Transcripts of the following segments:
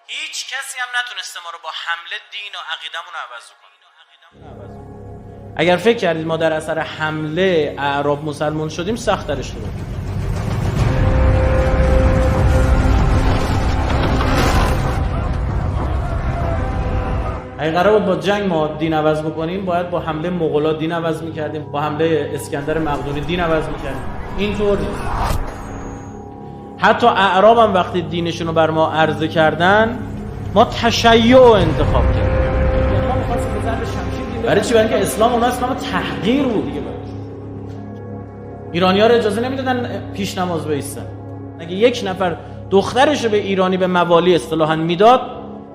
هیچ کسی هم نتونسته ما رو با حمله دین و عقیدمون رو عوض کنه. اگر فکر کردید ما در اثر حمله اعراب مسلمان شدیم، سخت درش رو. اگه قرار بود با جنگ ما دین عوض بکنیم، باید با حمله مغولا دین عوض میکردیم، با حمله اسکندر مقدونی دین عوض میکردیم. اینطور نیست. حتی اعراب هم وقتی دینشون رو بر ما عرضه کردن، ما تشیع انتخاب کردیم. ما می‌خواستیم به ضرب شمشیر دین. برای چی؟ برای اینکه اسلام اونها اسلام تحقیر بود دیگه. ایرانی‌ها رو اجازه نمیدادن پیش نماز بایستن. اگه یک نفر دخترش رو به ایرانی به موالی اصطلاحاً میداد،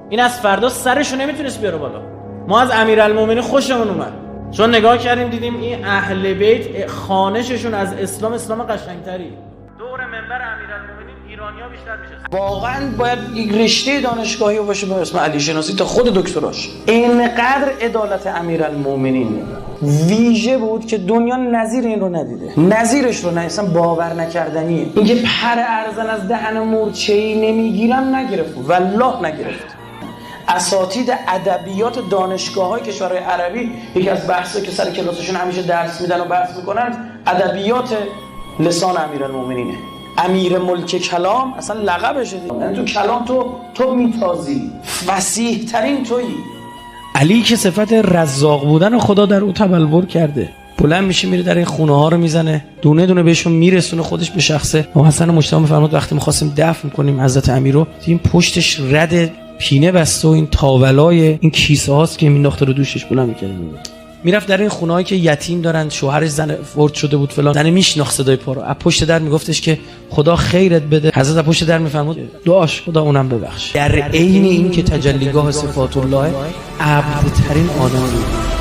این از فردا سرشو نمیتونست بیاره بالا. ما از امیرالمومنین خوشمون اومد، چون نگاه کردیم دیدیم این اهل بیت خانششون از اسلام قشنگتری. دور منبر امیرالمومنین ایرانی‌ها بیشتر میشه. واقعا باید یک رشته دانشگاهی باشه به اسم علی شناسی تا خود دکتراش. اینقدر عدالت امیرالمومنین ویژه بود که دنیا نظیر این رو ندیده، نظیرش رو اصلا باور نکردنیه. اینکه پر ارزن از دهن مورچه‌ای نمیگیرم نگرفت، والله نگرفت. اساتید ادبیات دانشگاه‌های کشورهای عربی یکی از بحثایی که سر کلاسشون همیشه درس میدن و بحث میکنن ادبیات لسان امیرالمومنینه. امیر ملک کلام اصلا لقبشه، یعنی تو کلام تو میتازی، فصیح ترین تویی. علی که صفت رزاق بودن خدا در او تبلور کرده، بلند میشه میره در این خونه ها رو میزنه، دونه دونه بهشون میرسونه خودش به شخصه. ما حسن مجتبی میفرماد وقتی می‌خواستیم دفن کنیم حضرت امیر رو، این پشتش رد پینه بسته و این تاولای این کیسه هاست که مینداخته رو دوشش بلند می‌کردیم. میرفت در این خونه‌هایی که یتیم دارن، شوهرش زن فوت شده بود فلان، زن میشناخت صدای پا رو، از پشت در میگفتش که خدا خیرت بده. حضرت از پشت در میفرمود دعاش خدا اونم ببخش. در عین این که تجلیگاه صفات الله، عبدترین آدم بود.